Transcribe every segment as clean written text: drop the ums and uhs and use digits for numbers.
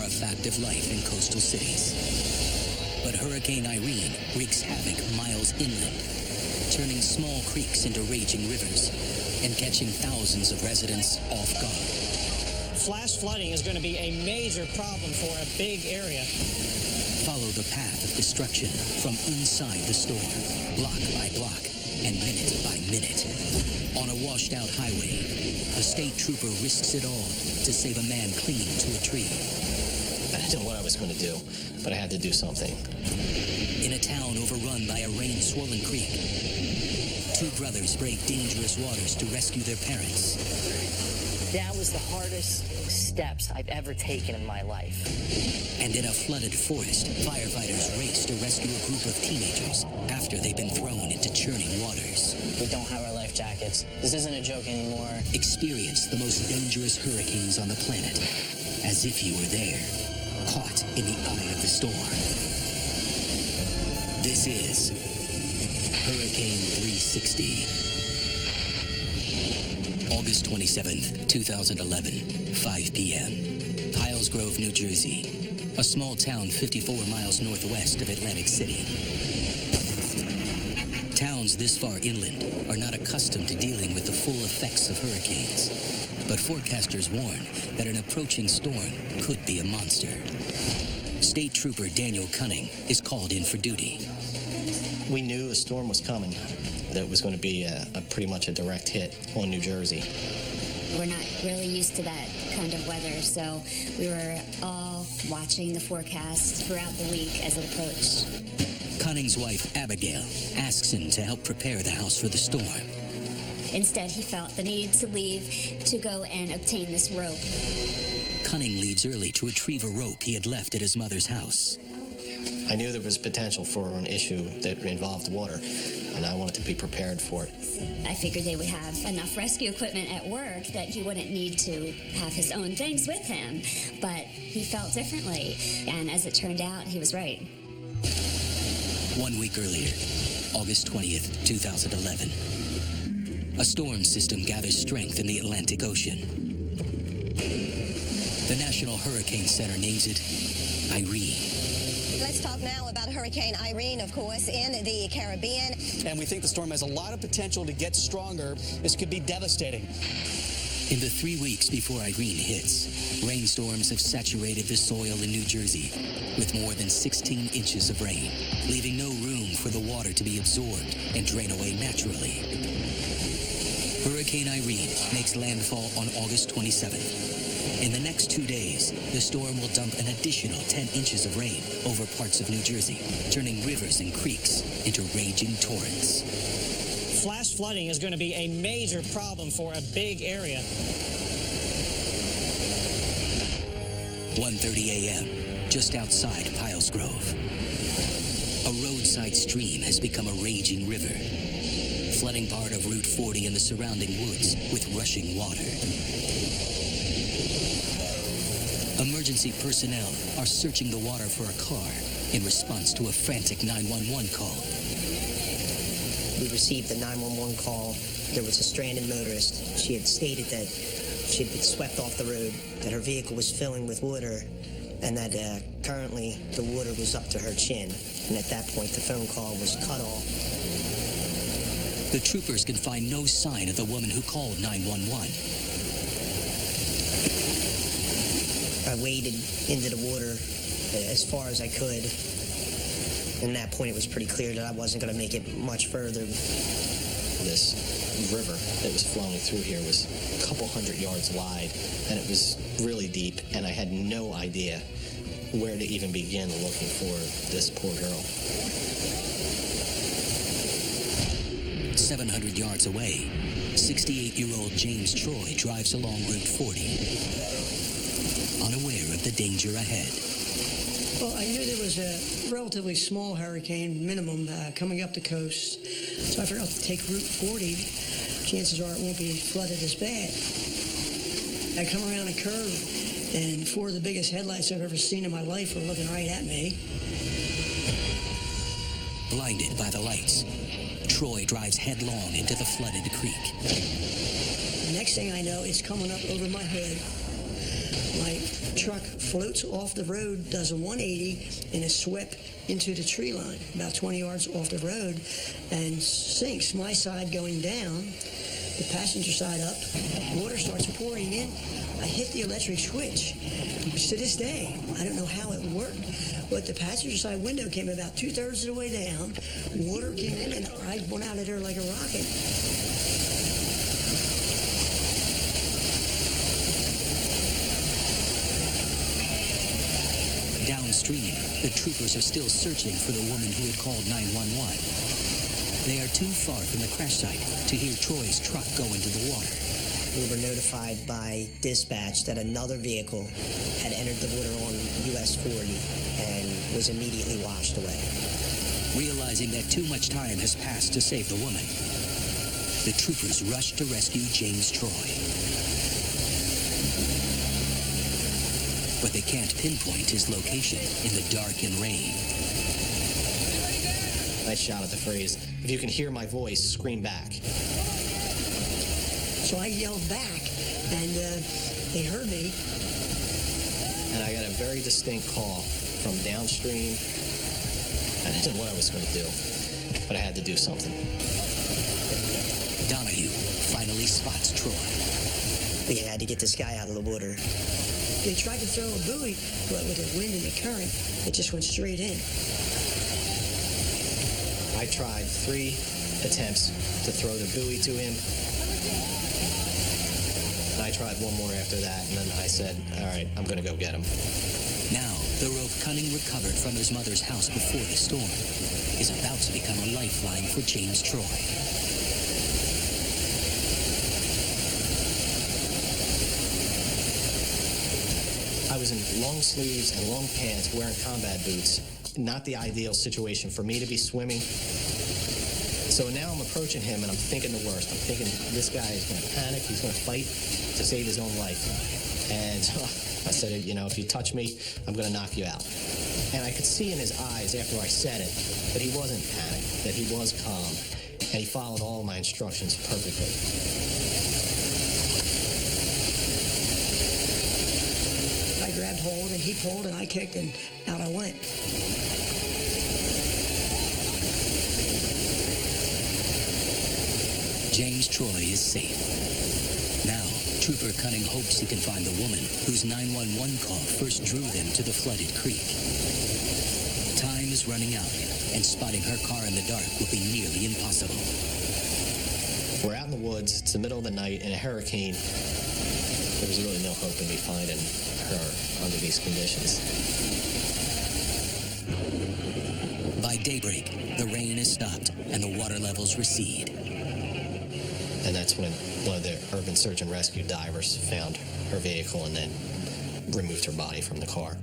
are a fact of life in coastal cities. But Hurricane Irene wreaks havoc miles inland, turning small creeks into raging rivers and catching thousands of residents off guard. Flash flooding is going to be a major problem for a big area. Follow the path of destruction from inside the storm, block by block and minute by minute. On a washed-out highway, a state trooper risks it all to save a man clinging to a tree. I didn't know what I was going to do, but I had to do something. In a town overrun by a rain-swollen creek, two brothers brave dangerous waters to rescue their parents. That was the hardest steps I've ever taken in my life. And in a flooded forest, firefighters race to rescue a group of teenagers after they've been thrown into churning waters. We don't have our life jackets. This isn't a joke anymore. Experience the most dangerous hurricanes on the planet, as if you were there, caught in the eye of the storm. This is Hurricane 360. August 27th, 2011, 5 p.m. Piles Grove, New Jersey, a small town 54 miles northwest of Atlantic City. Towns this far inland are not accustomed to dealing with the full effects of hurricanes, but forecasters warn that an approaching storm could be a monster. State Trooper Daniel Cunning is called in for duty. We knew a storm was coming, that it was going to be pretty much a direct hit on New Jersey. We're not really used to that kind of weather, so we were all watching the forecast throughout the week as it approached. Cunning's wife, Abigail, asks him to help prepare the house for the storm. Instead, he felt the need to leave to go and obtain this rope. Cunning leaves early to retrieve a rope he had left at his mother's house. I knew there was potential for an issue that involved water, and I wanted to be prepared for it. I figured they would have enough rescue equipment at work that he wouldn't need to have his own things with him, but he felt differently, and as it turned out, he was right. 1 week earlier, August 20th, 2011, a storm system gathers strength in the Atlantic Ocean. The National Hurricane Center names it Irene. Let's talk now about Hurricane Irene, of course, in the Caribbean. And we think the storm has a lot of potential to get stronger. This could be devastating. In the 3 weeks before Irene hits, rainstorms have saturated the soil in New Jersey with more than 16 inches of rain, leaving no room for the water to be absorbed and drain away naturally. Hurricane Irene makes landfall on August 27th. In the next 2 days, the storm will dump an additional 10 inches of rain over parts of New Jersey, turning rivers and creeks into raging torrents. Flash flooding is going to be a major problem for a big area. 1:30 a.m., just outside Piles Grove. A roadside stream has become a raging river, flooding part of Route 40 and the surrounding woods with rushing water. Emergency personnel are searching the water for a car in response to a frantic 911 call. We received the 911 call. There was a stranded motorist. She had stated that she had been swept off the road, that her vehicle was filling with water, and that currently the water was up to her chin. And at that point, the phone call was cut off. The troopers can find no sign of the woman who called 911. I waded into the water as far as I could. And at that point, it was pretty clear that I wasn't going to make it much further. This river that was flowing through here was a couple hundred yards wide, and it was really deep, and I had no idea where to even begin looking for this poor girl. 700 yards away, 68-year-old James Troy drives along Route 40, unaware of the danger ahead. Well, I knew there was a relatively small hurricane, minimum, coming up the coast, so I figured I'll take Route 40. Chances are it won't be flooded as bad. I come around a curve, and four of the biggest headlights I've ever seen in my life were looking right at me. Blinded by the lights, Troy drives headlong into the flooded creek. The next thing I know, it's coming up over my head. My truck floats off the road, does a 180, and is swept into the tree line, about 20 yards off the road, and sinks. My side going down, the passenger side up, water starts pouring in. I hit the electric switch. To this day, I don't know how it worked, but the passenger side window came about 2/3 of the way down, water came in, and I went out of there like a rocket. Downstream, the troopers are still searching for the woman who had called 911. They are too far from the crash site to hear Troy's truck go into the water. We were notified by dispatch that another vehicle had entered the water on US 40 and was immediately washed away. Realizing that too much time has passed to save the woman, the troopers rush to rescue James Troy. But they can't pinpoint his location in the dark and rain. I shout at the phrase, "If you can hear my voice, scream back." So I yelled back, and they heard me. And I got a very distinct call from downstream. I didn't know what I was going to do, but I had to do something. Donahue finally spots Troy. We had to get this guy out of the water. They tried to throw a buoy, but with the wind and the current, it just went straight in. I tried 3 attempts to throw the buoy to him. And I tried one more after that, and then I said, all right, I'm going to go get him. Now, the rope Cunning recovered from his mother's house before the storm is about to become a lifeline for James Troy. I was in long sleeves and long pants wearing combat boots. Not the ideal situation for me to be swimming. So now I'm approaching him and I'm thinking the worst. I'm thinking this guy is going to panic. He's going to fight to save his own life. And I said, you know, if you touch me, I'm going to knock you out. And I could see in his eyes after I said it that he wasn't panicked, that he was calm, and he followed all my instructions perfectly. I grabbed hold, and he pulled, and I kicked, and out I went. James Troy is safe. Now, Trooper Cunning hopes he can find the woman whose 911 call first drew them to the flooded creek. Time is running out, and spotting her car in the dark will be nearly impossible. We're out in the woods. It's the middle of the night in a hurricane. There was really no hope in me finding her under these conditions. By daybreak, the rain has stopped and the water levels recede. And that's when one of the urban search and rescue divers found her vehicle and then removed her body from the car.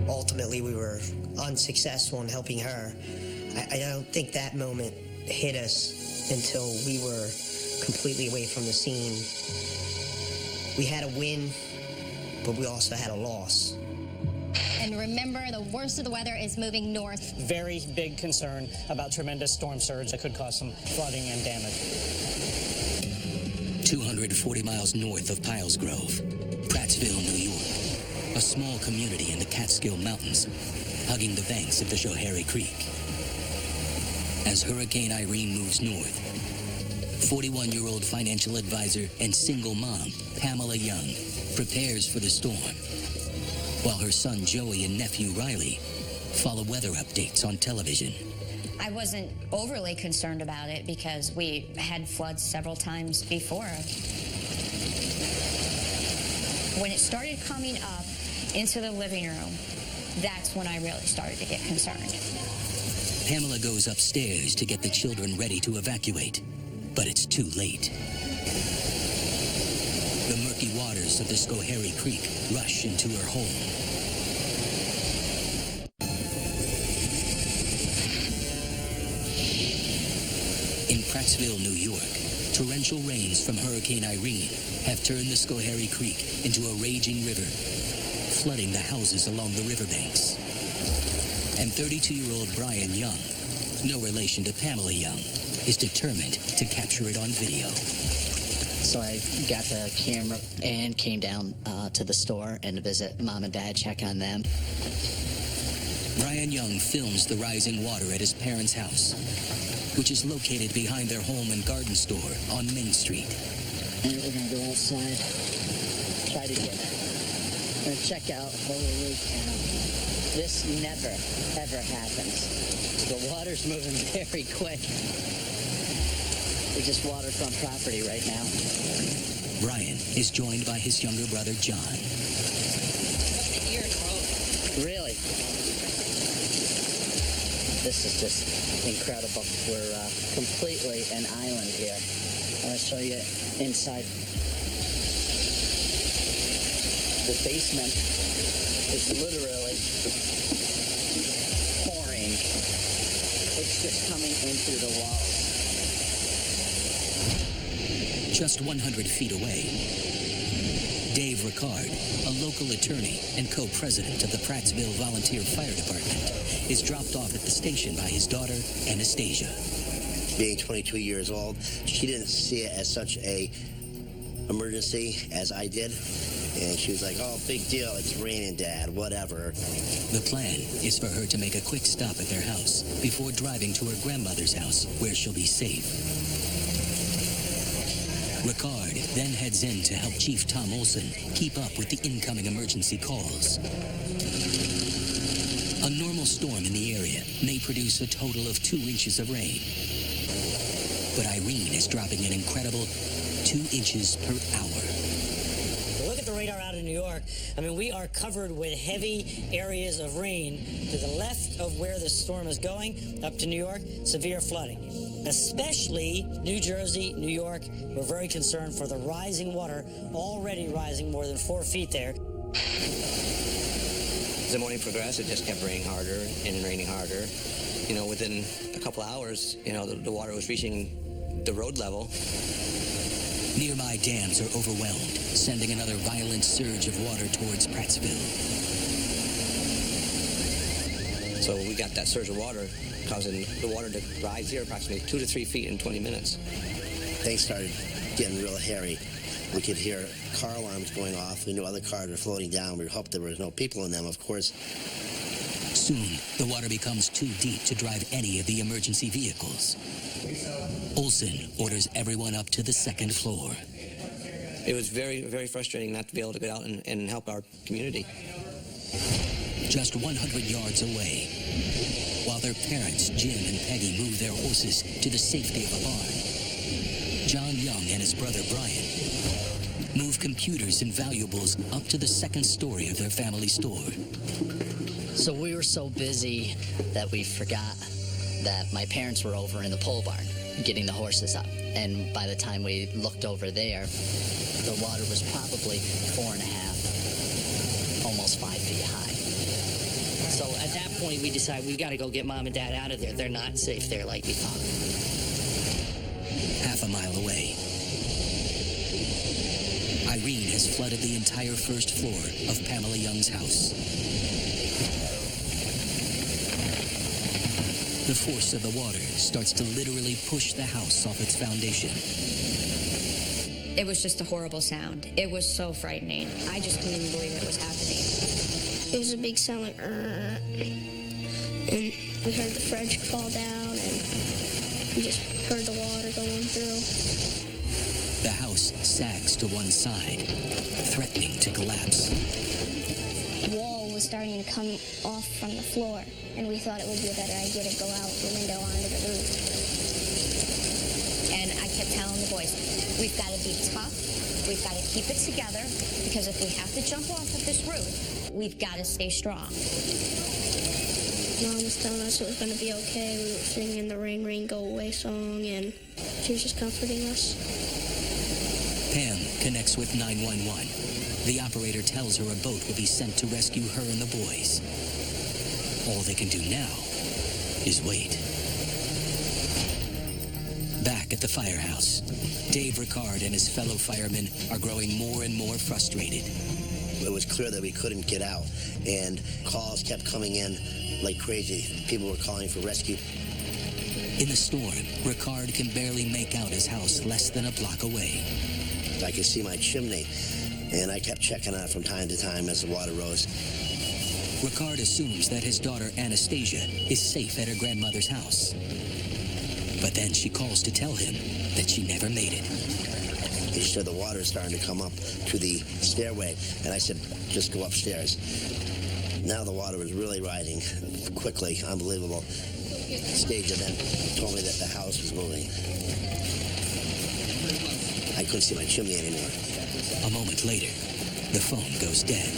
Ultimately, we were unsuccessful in helping her. I don't think that moment hit us until we were completely away from the scene. We had a win, but we also had a loss. And remember, the worst of the weather is moving north. Very big concern about tremendous storm surge that could cause some flooding and damage. 240 miles north of Piles Grove, Prattsville, New York, a small community in the Catskill Mountains, hugging the banks of the Schoharie Creek. As Hurricane Irene moves north, 41-year-old financial advisor and single mom, Pamela Young, prepares for the storm, while her son Joey and nephew Riley follow weather updates on television. I wasn't overly concerned about it because we had floods several times before. When it started coming up into the living room, that's when I really started to get concerned. Pamela goes upstairs to get the children ready to evacuate, but it's too late. The murky waters of the Schoharie Creek rush into her home. In Prattsville, New York, torrential rains from Hurricane Irene have turned the Schoharie Creek into a raging river, flooding the houses along the riverbanks. And 32-year-old Brian Young, no relation to Pamela Young, is determined to capture it on video. So I got the camera and came down to the store and to visit Mom and Dad, check on them. Brian Young films the rising water at his parents' house, which is located behind their home and garden store on Main Street. And we're going to go outside, try to get it. We're going to check out. Holy cow. This never, ever happens. The water's moving very quick. We're just waterfront property right now. Brian is joined by his younger brother, John. Really? This is just incredible. We're completely an island here. I'm going to show you inside. The basement is literally pouring. It's just coming in through the walls. Just 100 feet away, Dave Ricard, a local attorney and co-president of the Prattsville Volunteer Fire Department, is dropped off at the station by his daughter, Anastasia. Being 22 years old, she didn't see it as such a emergency as I did. And she was like, oh, big deal, it's raining, Dad, whatever. The plan is for her to make a quick stop at their house before driving to her grandmother's house, where she'll be safe. Ricard then heads in to help Chief Tom Olson keep up with the incoming emergency calls. A normal storm in the area may produce a total of 2 inches of rain. But Irene is dropping an incredible 2 inches per hour. Look at the radar out in New York. I mean, we are covered with heavy areas of rain to the left of where the storm is going, up to New York, severe flooding. Especially New Jersey, New York. We're very concerned for the rising water, already rising more than 4 feet there. As the morning progressed, it just kept raining harder and raining harder. You know, within a couple hours, you know, the water was reaching the road level. Nearby dams are overwhelmed, sending another violent surge of water towards Prattsville. So we got that surge of water causing the water to rise here approximately 2 to 3 feet in 20 minutes. Things started getting real hairy. We could hear car alarms going off. We knew other cars were floating down. We hoped there was no people in them, of course. Soon, the water becomes too deep to drive any of the emergency vehicles. Olson orders everyone up to the second floor. It was very, very frustrating not to be able to get out and help our community. Just 100 yards away, while their parents, Jim and Peggy, move their horses to the safety of a barn, John Young and his brother Brian move computers and valuables up to the second story of their family store. So we were so busy that we forgot that my parents were over in the pole barn getting the horses up. And by the time we looked over there, the water was probably 4.5, almost 5 feet high. So at that point, we decided we got to go get Mom and Dad out of there. They're not safe there like we thought. Half a mile away, Irene has flooded the entire first floor of Pamela Young's house. The force of the water starts to literally push the house off its foundation. It was just a horrible sound. It was so frightening. I just couldn't even believe it was happening. It was a big sound like, and we heard the fridge fall down, and we just heard the water going through. The house sags to one side, threatening to collapse. The wall was starting to come off from the floor, and we thought it would be a better idea to go out the window onto the roof. And I kept telling the boys, we've got to be tough. We've got to keep it together, because if we have to jump off of this roof, we've got to stay strong. Mom was telling us it was going to be okay. We were singing the Rain, Rain, Go Away song, and she was just comforting us. Pam connects with 911. The operator tells her a boat will be sent to rescue her and the boys. All they can do now is wait. Back at the firehouse, Dave Ricard and his fellow firemen are growing more and more frustrated. It was clear that we couldn't get out, and calls kept coming in like crazy. People were calling for rescue. In the storm, Ricard can barely make out his house less than a block away. I could see my chimney, and I kept checking on it from time to time as the water rose. Ricard assumes that his daughter Anastasia is safe at her grandmother's house. But then she calls to tell him that she never made it. He said the water is starting to come up to the stairway, and I said, just go upstairs. Now the water was really rising quickly, unbelievable. Stasia then told me that the house was moving. I couldn't see my chimney anymore. A moment later, the phone goes dead.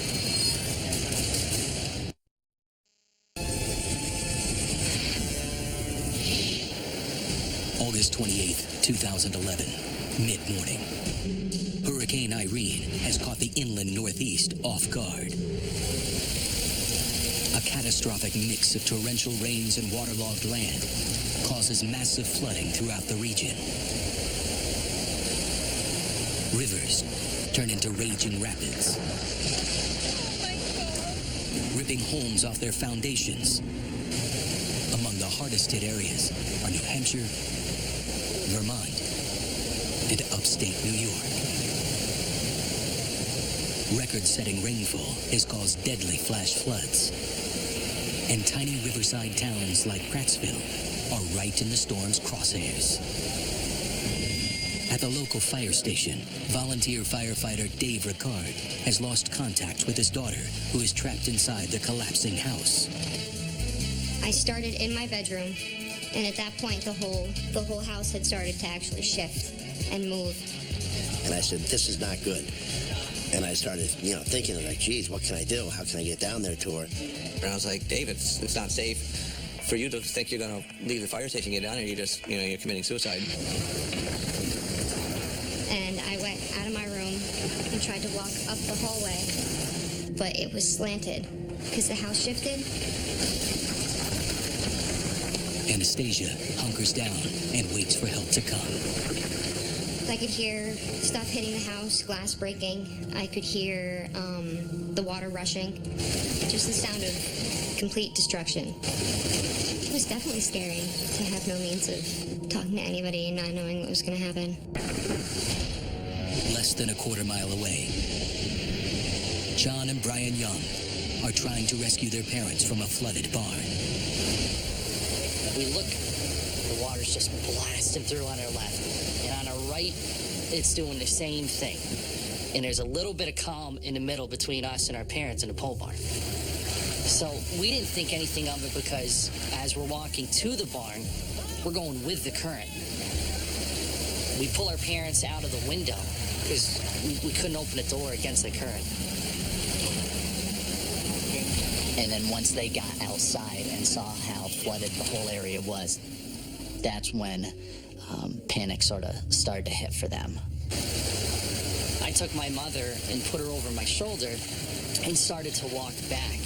August 28th, 2011, mid-morning. Hurricane Irene has caught the inland Northeast off guard. A catastrophic mix of torrential rains and waterlogged land causes massive flooding throughout the region. Rivers turn into raging rapids, ripping homes off their foundations. Among the hardest hit areas are New Hampshire, Vermont, and upstate New York. Record-setting rainfall has caused deadly flash floods, and tiny riverside towns like Prattsville are right in the storm's crosshairs. At the local fire station, volunteer firefighter Dave Ricard has lost contact with his daughter, who is trapped inside the collapsing house. I started in my bedroom, and at that point, the whole house had started to actually shift and move. And I said, this is not good. And I started, thinking, like, geez, what can I do? How can I get down there to her? And I was like, Dave, it's not safe for you to think you're going to leave the fire station and get down here. You just, you're committing suicide. And I went out of my room and tried to walk up the hallway, but it was slanted because the house shifted. Anastasia hunkers down and waits for help to come. I could hear stuff hitting the house, glass breaking. I could hear the water rushing. Just the sound of complete destruction. It was definitely scary to have no means of talking to anybody and not knowing what was going to happen. Less than a quarter mile away, John and Brian Young are trying to rescue their parents from a flooded barn. We look, the water's just blasting through on our left. And on our right, it's doing the same thing. And there's a little bit of calm in the middle between us and our parents in the pole barn. So we didn't think anything of it because as we're walking to the barn, we're going with the current. We pull our parents out of the window because we couldn't open the door against the current. And then once they got outside and saw how flooded the whole area was, that's when panic sort of started to hit for them. I took my mother and put her over my shoulder and started to walk back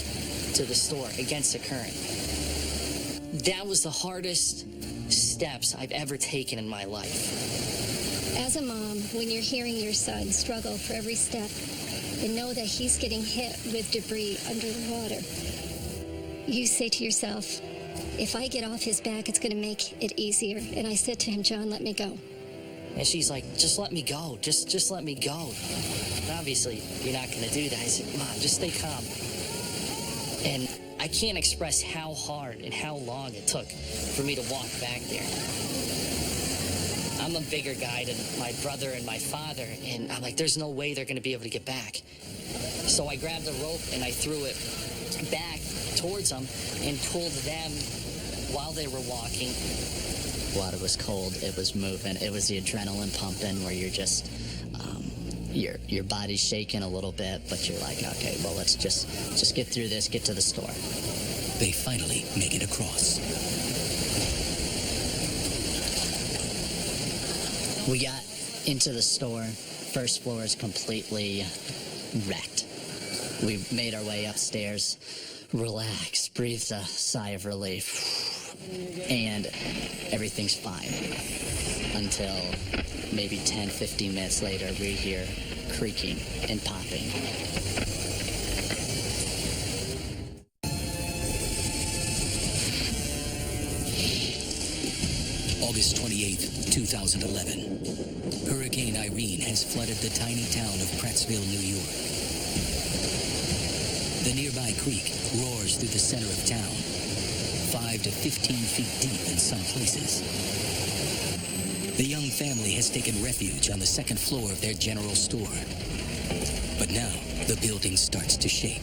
to the store against the current. That was the hardest steps I've ever taken in my life. As a mom, when you're hearing your son struggle for every step and know that he's getting hit with debris under the water, you say to yourself, if I get off his back, it's going to make it easier. And I said to him, John, let me go. And she's like, just let me go. Just let me go. And obviously, you're not going to do that. I said, Mom, just stay calm. And I can't express how hard and how long it took for me to walk back there. I'm a bigger guy than my brother and my father, and I'm like, there's no way they're going to be able to get back. So I grabbed the rope and I threw it back towards them and pulled them while they were walking. Water was cold, it was moving, it was the adrenaline pumping where you're just, your body's shaking a little bit, but you're like, okay, well, let's just get through this, get to the store. They finally make it across. We got into the store, first floor is completely wrecked. We made our way upstairs, relaxed, breathed a sigh of relief. And everything's fine until maybe 10, 15 minutes later, we hear creaking and popping. August 28th, 2011. Hurricane Irene has flooded the tiny town of Prattsville, New York. The nearby creek roars through the center of town, 5 to 15 feet deep in some places. The young family has taken refuge on the second floor of their general store. But now, the building starts to shake.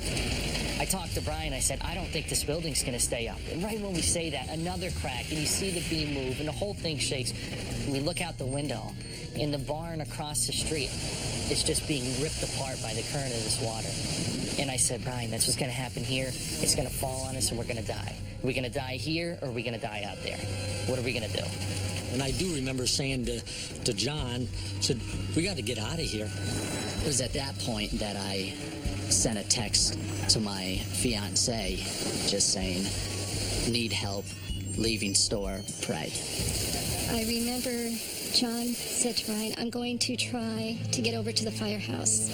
I talked to Brian. I said, I don't think this building's going to stay up. And right when we say that, another crack, and you see the beam move, and the whole thing shakes. And we look out the window, and the barn across the street is just being ripped apart by the current of this water. And I said, Brian, that's what's going to happen here. It's going to fall on us, and we're going to die. Are we going to die here, or are we going to die out there? What are we going to do? And I do remember saying to John, I said, we got to get out of here. It was at that point that I sent a text to my fiance just saying, need help, leaving store, pray. I remember John said to Brian, I'm going to try to get over to the firehouse.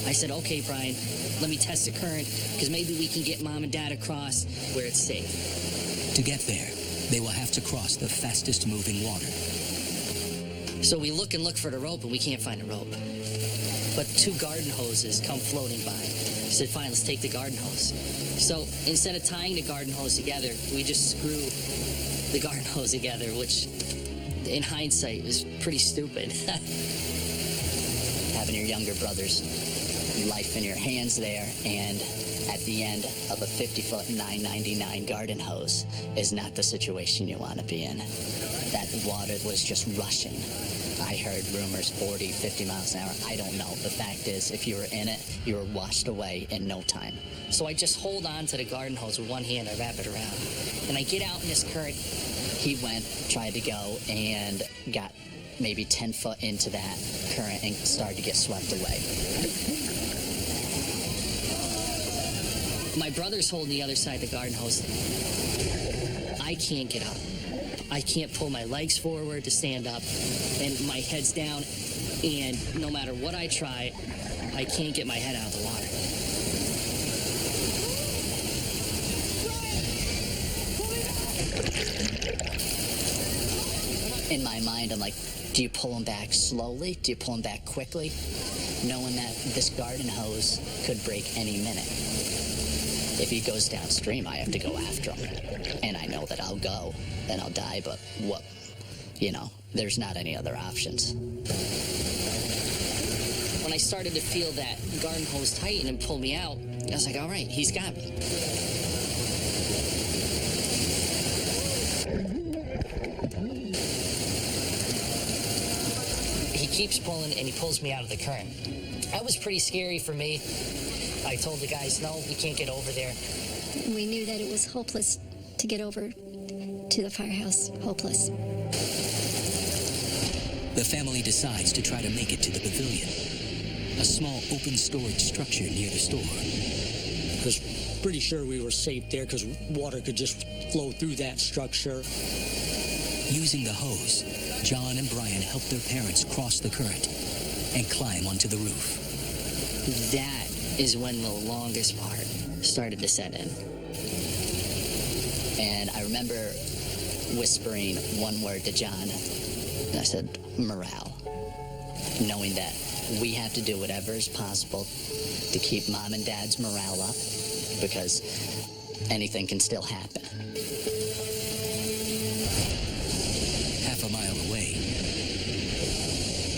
I said, okay, Brian, let me test the current, because maybe we can get Mom and Dad across where it's safe. To get there, they will have to cross the fastest moving water. So we look and look for the rope, and we can't find the rope. But 2 garden hoses come floating by. I said, fine, let's take the garden hose. So instead of tying the garden hose together, we just screw the garden hose together, which in hindsight was pretty stupid. Having your younger brother's life in your hands there, and at the end of a 50-foot $9.99 garden hose is not the situation you want to be in. That water was just rushing. I heard rumors 40, 50 miles an hour. I don't know. The fact is, if you were in it, you were washed away in no time. So I just hold on to the garden hose with one hand and wrap it around. And I get out in this current. He went, tried to go, and got maybe 10 foot into that current and started to get swept away. My brother's holding the other side of the garden hose. I can't get up. I can't pull my legs forward to stand up, and my head's down, and no matter what I try, I can't get my head out of the water. In my mind, I'm like, do you pull him back slowly? Do you pull him back quickly? Knowing that this garden hose could break any minute. If he goes downstream, I have to go after him. And I know that I'll go, and I'll die, but what, there's not any other options. When I started to feel that garden hose tighten and pull me out, I was like, all right, he's got me. He keeps pulling, and he pulls me out of the current. That was pretty scary for me. I told the guys, no, we can't get over there. We knew that it was hopeless to get over to the firehouse. Hopeless. The family decides to try to make it to the pavilion, a small open storage structure near the store. Because pretty sure we were safe there because water could just flow through that structure. Using the hose, John and Brian help their parents cross the current and climb onto the roof. That is when the longest part started to set in. And I remember whispering one word to John, and I said, morale. Knowing that we have to do whatever is possible to keep Mom and Dad's morale up, because anything can still happen. Half a mile away,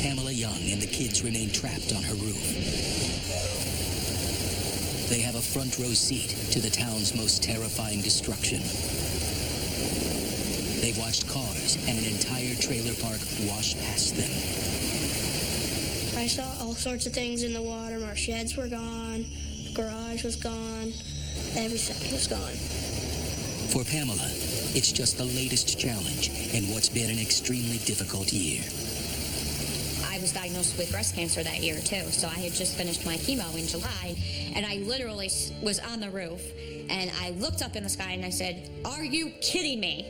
Pamela Young and the kids remain trapped on her roof. They have a front row seat to the town's most terrifying destruction. They've watched cars and an entire trailer park wash past them. I saw all sorts of things in the water. Our sheds were gone, the garage was gone, everything was gone. For Pamela, it's just the latest challenge in what's been an extremely difficult year. I was diagnosed with breast cancer that year, too, so I had just finished my chemo in July, and I literally was on the roof, and I looked up in the sky, and I said, are you kidding me?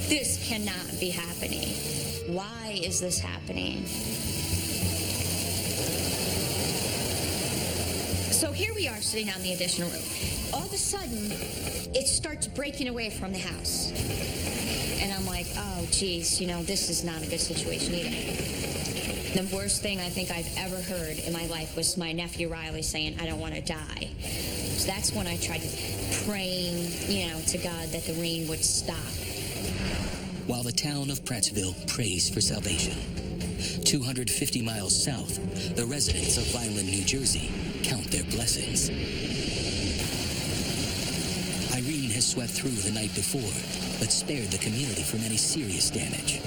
This cannot be happening. Why is this happening? So here we are sitting on the additional roof. All of a sudden, it starts breaking away from the house. And I'm like, oh, geez, this is not a good situation either. The worst thing I think I've ever heard in my life was my nephew Riley saying, "I don't want to die." So that's when I tried praying, to God that the rain would stop. While the town of Prattsville prays for salvation, 250 miles south, the residents of Vineland, New Jersey, count their blessings. Irene has swept through the night before, but spared the community from any serious damage.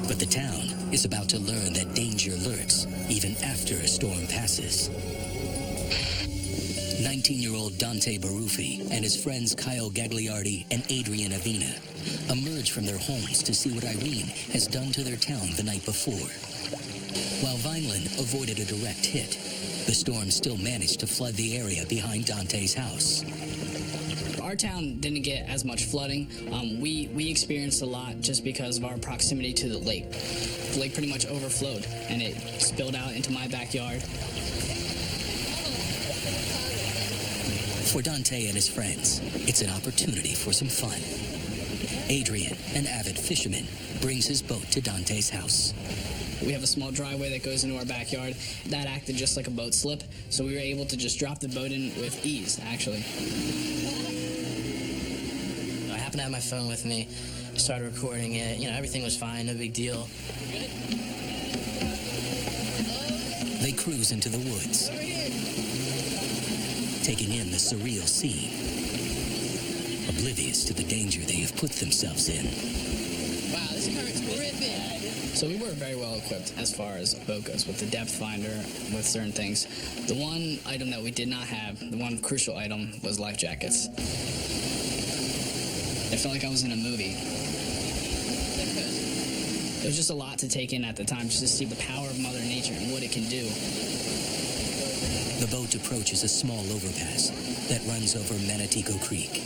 But the town is about to learn that danger lurks even after a storm passes. 19-year-old Dante Baruffi and his friends Kyle Gagliardi and Adrian Avina emerge from their homes to see what Irene has done to their town the night before. While Vineland avoided a direct hit, the storm still managed to flood the area behind Dante's house. Our town didn't get as much flooding. We experienced a lot just because of our proximity to the lake. The lake pretty much overflowed, and it spilled out into my backyard. For Dante and his friends, it's an opportunity for some fun. Adrian, an avid fisherman, brings his boat to Dante's house. We have a small driveway that goes into our backyard. That acted just like a boat slip, so we were able to just drop the boat in with ease, actually. I happened to have my phone with me, started recording it. Everything was fine, no big deal. They cruise into the woods, taking in the surreal scene, oblivious to the danger they have put themselves in. Wow, this current's horrific. So we were very well equipped as far as a boat goes, with the depth finder, with certain things. The one item that we did not have, the one crucial item, was life jackets. It felt like I was in a movie. It was just a lot to take in at the time, just to see the power of Mother Nature and what it can do. The boat approaches a small overpass that runs over Manatico Creek.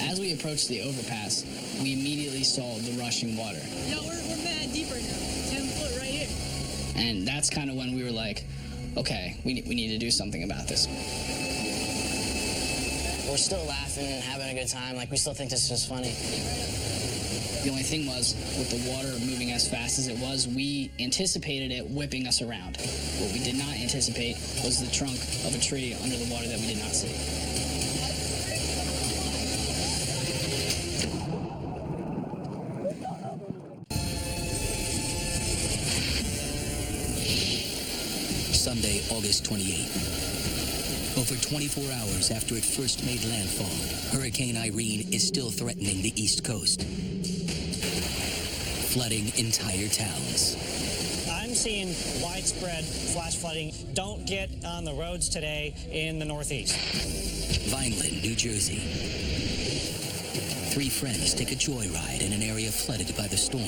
As we approached the overpass, we immediately saw the rushing water. We're mad deep right now. 10 foot right here. And that's kind of when we were like, okay, we need to do something about this. We're still laughing and having a good time. We still think this is funny. The only thing was, with the water moving as fast as it was, we anticipated it whipping us around. What we did not anticipate was the trunk of a tree under the water that we did not see. Sunday, August 28th. Over 24 hours after it first made landfall, Hurricane Irene is still threatening the East Coast, flooding entire towns. I'm seeing widespread flash flooding. Don't get on the roads today in the Northeast. Vineland, New Jersey. 3 friends take a joyride in an area flooded by the storm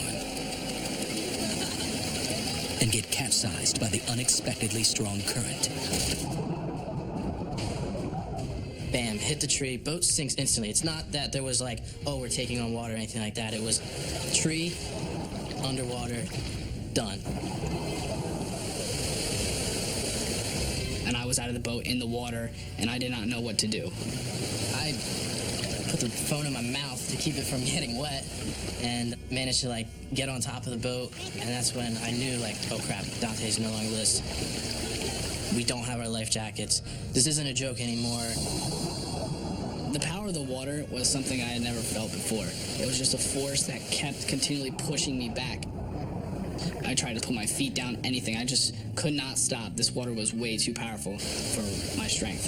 and get capsized by the unexpectedly strong current. Bam, hit the tree, boat sinks instantly. It's not that there was we're taking on water or anything like that. It was tree, underwater, done. And I was out of the boat in the water, and I did not know what to do. I put the phone in my mouth to keep it from getting wet and managed to get on top of the boat. And that's when I knew oh crap, Dante's no longer with us. We don't have our life jackets. This isn't a joke anymore. The power of the water was something I had never felt before. It was just a force that kept continually pushing me back. I tried to put my feet down, anything. I just could not stop. This water was way too powerful for my strength.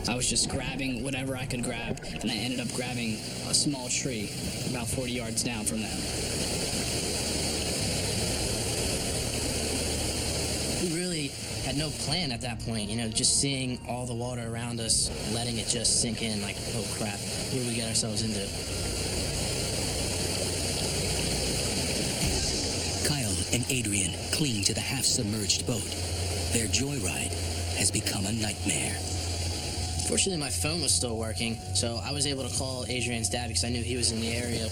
I was just grabbing whatever I could grab, and I ended up grabbing a small tree about 40 yards down from them. We really had no plan at that point, just seeing all the water around us, letting it just sink in oh crap, what did we get ourselves into? Kyle and Adrian cling to the half-submerged boat. Their joyride has become a nightmare. Fortunately, my phone was still working, so I was able to call Adrian's dad because I knew he was in the area.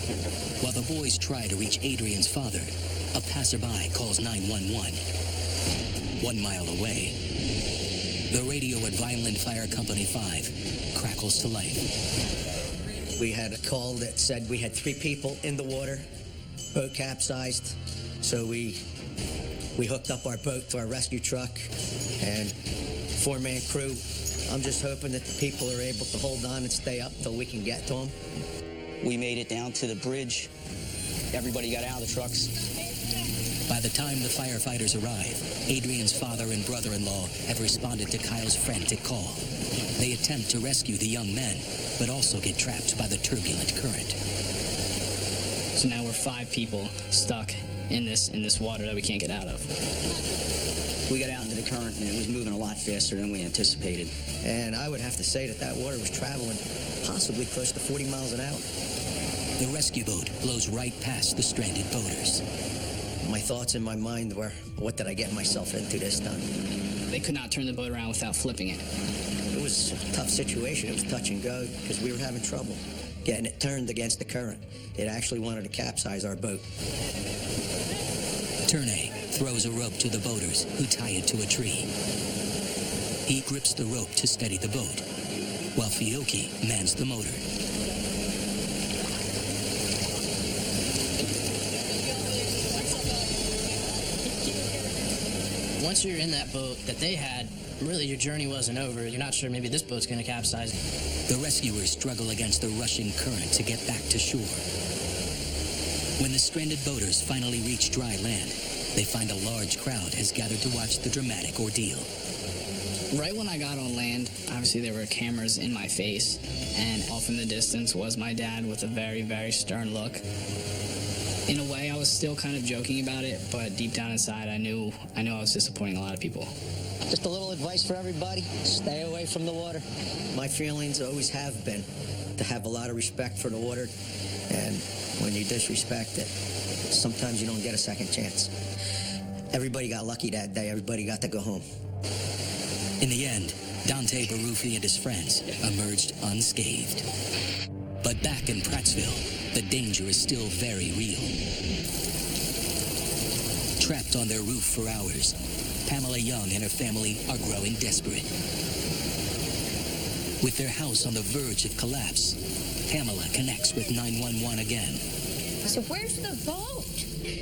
While the boys try to reach Adrian's father, a passerby calls 911. 1 mile away, the radio at Vineland Fire Company 5 crackles to life. We had a call that said we had 3 people in the water, boat capsized. So we hooked up our boat to our rescue truck and 4-man crew. I'm just hoping that the people are able to hold on and stay up until we can get to them. We made it down to the bridge. Everybody got out of the trucks. By the time the firefighters arrive, Adrian's father and brother-in-law have responded to Kyle's frantic call. They attempt to rescue the young men, but also get trapped by the turbulent current. So now we're 5 people stuck in this water that we can't get out of. We got out into the current, and it was moving a lot faster than we anticipated. And I would have to say that water was traveling possibly close to 40 miles an hour. The rescue boat blows right past the stranded boaters. My thoughts in my mind were, what did I get myself into this time? They could not turn the boat around without flipping it. It was a tough situation. It was touch and go because we were having trouble getting it turned against the current. It actually wanted to capsize our boat. Turney throws a rope to the boaters, who tie it to a tree. He grips the rope to steady the boat, while Fiocchi mans the motor. Once you're in that boat that they had, really your journey wasn't over. You're not sure maybe this boat's going to capsize. The rescuers struggle against the rushing current to get back to shore. When the stranded boaters finally reach dry land, they find a large crowd has gathered to watch the dramatic ordeal. Right when I got on land, obviously there were cameras in my face, and off in the distance was my dad with a very, very stern look. In a way, I was still kind of joking about it, but deep down inside, I knew I was disappointing a lot of people. Just a little advice for everybody, stay away from the water. My feelings always have been to have a lot of respect for the water, and when you disrespect it, sometimes you don't get a second chance. Everybody got lucky that day. Everybody got to go home. In the end, Dante Baruffi and his friends emerged unscathed. But back in Prattsville, the danger is still very real. Trapped on their roof for hours, Pamela Young and her family are growing desperate. With their house on the verge of collapse, Pamela connects with 911 again. So where's the boat?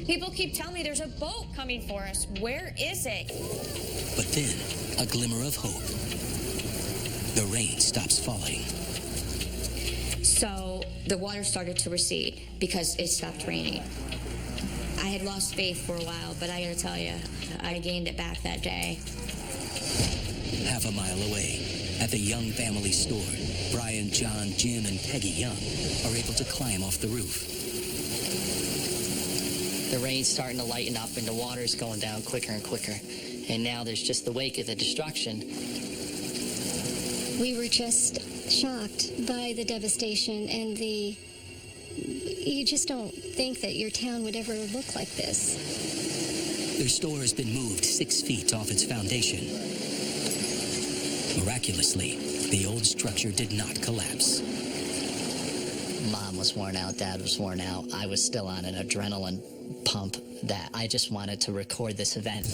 People keep telling me there's a boat coming for us. Where is it? But then, a glimmer of hope. The rain stops falling. So the water started to recede because it stopped raining. I had lost faith for a while, but I gotta tell you, I gained it back that day. Half a mile away, at the Young family store, Brian, John, Jim, and Peggy Young are able to climb off the roof. The rain's starting to lighten up and the water's going down quicker and quicker. And now there's just the wake of the destruction. We were just shocked by the devastation and you just don't think that your town would ever look like this. Their store has been moved 6 feet off its foundation. Miraculously, the old structure did not collapse. Mom was worn out, Dad was worn out. I was still on an adrenaline pump that I just wanted to record this event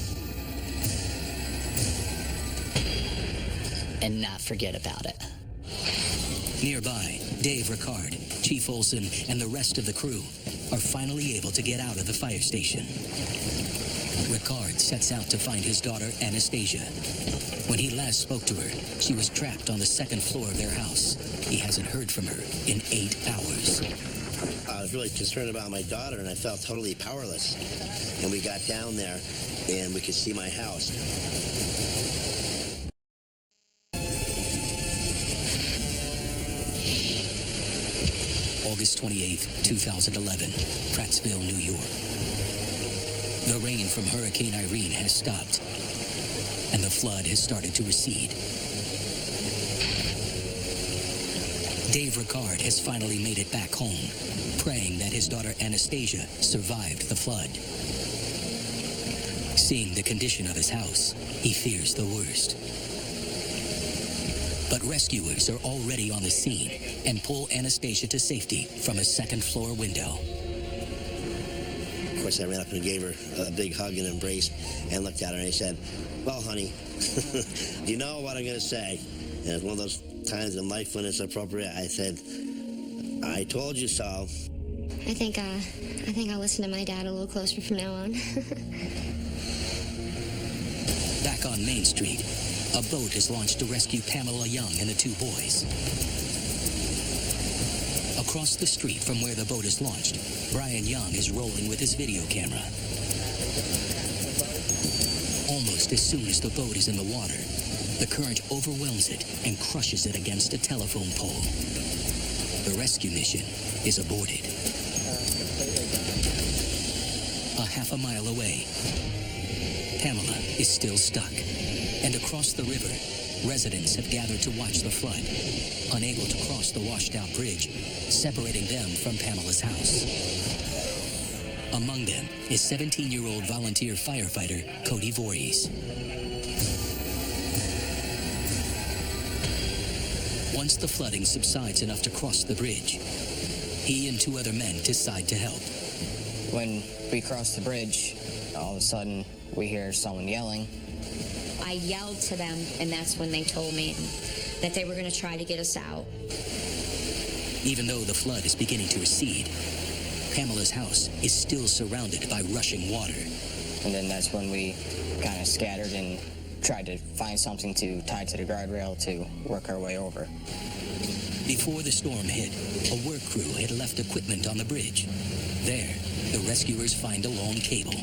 and not forget about it. Nearby, Dave Ricard, Chief Olson, and the rest of the crew are finally able to get out of the fire station. Ricard sets out to find his daughter, Anastasia. When he last spoke to her, she was trapped on the second floor of their house. He hasn't heard from her in 8 hours. I was really concerned about my daughter, and I felt totally powerless. And we got down there, and we could see my house. August 28, 2011, Prattsville, New York. The rain from Hurricane Irene has stopped, and the flood has started to recede. Dave Ricard has finally made it back home, praying that his daughter Anastasia survived the flood. Seeing the condition of his house, he fears the worst. But rescuers are already on the scene and pull Anastasia to safety from a second-floor window. Of course, I ran up and gave her a big hug and embrace and looked at her and I said, well, honey, do you know what I'm going to say? And it's one of those times in life when it's appropriate. I said, I told you so. I think I'll listen to my dad a little closer from now on. Back on Main Street, a boat is launched to rescue Pamela Young and the two boys. Across the street from where the boat is launched, Brian Young is rolling with his video camera. Almost as soon as the boat is in the water, the current overwhelms it and crushes it against a telephone pole. The rescue mission is aborted. A half a mile away, Pamela is still stuck, and across the river, residents have gathered to watch the flood, unable to cross the washed-out bridge, separating them from Pamela's house. Among them is 17-year-old volunteer firefighter Cody Voorhees. Once the flooding subsides enough to cross the bridge, he and two other men decide to help. When we cross the bridge, all of a sudden we hear someone yelling. I yelled to them, and that's when they told me that they were going to try to get us out. Even though the flood is beginning to recede, Pamela's house is still surrounded by rushing water. And then that's when we kind of scattered and tried to find something to tie to the guardrail to work our way over. Before the storm hit, a work crew had left equipment on the bridge. There, the rescuers find a long cable.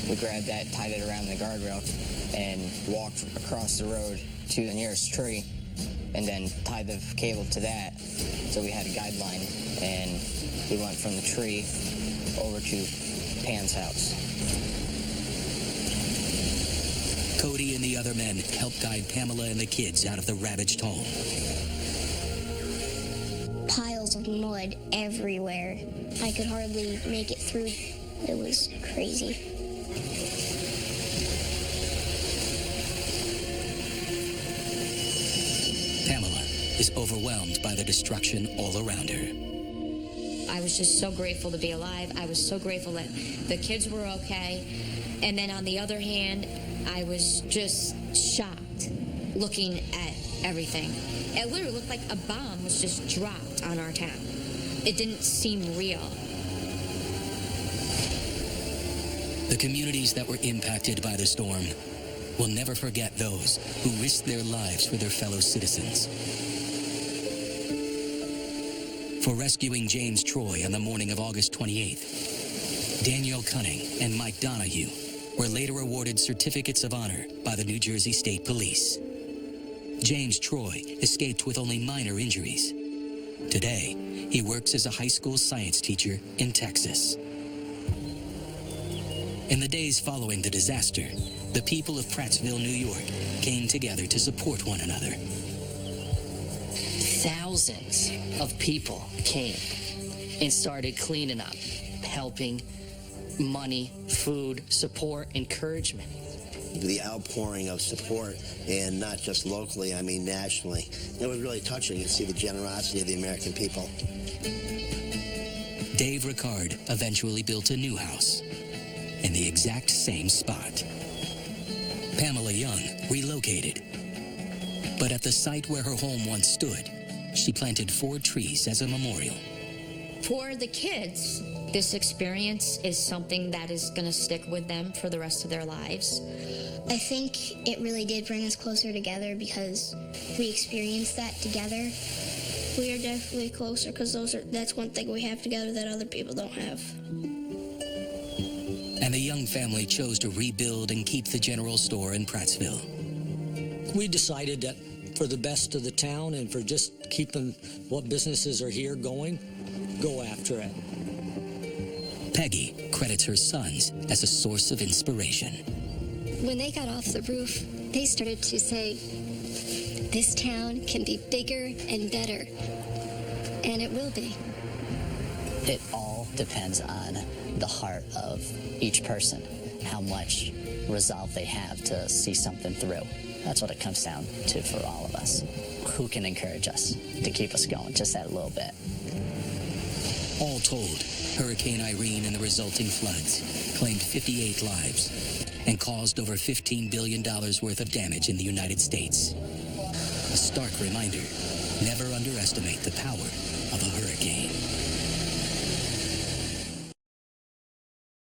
We grabbed that, tied it around the guardrail, and walked across the road to the nearest tree, and then tied the cable to that, so we had a guideline, and we went from the tree over to Pam's house. Cody and the other men helped guide Pamela and the kids out of the ravaged home. Piles of mud everywhere. I could hardly make it through. It was crazy. Pamela is overwhelmed by the destruction all around her. I was just so grateful to be alive. I was so grateful that the kids were okay. And then on the other hand, I was just shocked looking at everything. It literally looked like a bomb was just dropped on our town. It didn't seem real. The communities that were impacted by the storm will never forget those who risked their lives for their fellow citizens. For rescuing James Troy on the morning of August 28th, Daniel Cunning and Mike Donahue were later awarded certificates of honor by the New Jersey State Police. James Troy escaped with only minor injuries. Today, he works as a high school science teacher in Texas. In the days following the disaster, the people of Prattsville, New York, came together to support one another. Thousands of people came and started cleaning up, helping, money, food, support, encouragement. The outpouring of support, and not just locally, I mean nationally. It was really touching to see the generosity of the American people. Dave Ricard eventually built a new house in the exact same spot. Pamela Young relocated. But at the site where her home once stood, she planted 4 trees as a memorial. For the kids, this experience is something that is going to stick with them for the rest of their lives. I think it really did bring us closer together because we experienced that together. We are definitely closer because that's one thing we have together that other people don't have. And the Young family chose to rebuild and keep the general store in Prattsville. We decided that for the best of the town and for just keeping what businesses are here going, go after it. Peggy credits her sons as a source of inspiration. When they got off the roof, they started to say, this town can be bigger and better. And it will be. It all depends on the heart of each person, how much resolve they have to see something through. That's what it comes down to for all of us. Who can encourage us to keep us going just that little bit? All told, Hurricane Irene and the resulting floods claimed 58 lives and caused over $15 billion worth of damage in the United States. A stark reminder, never underestimate the power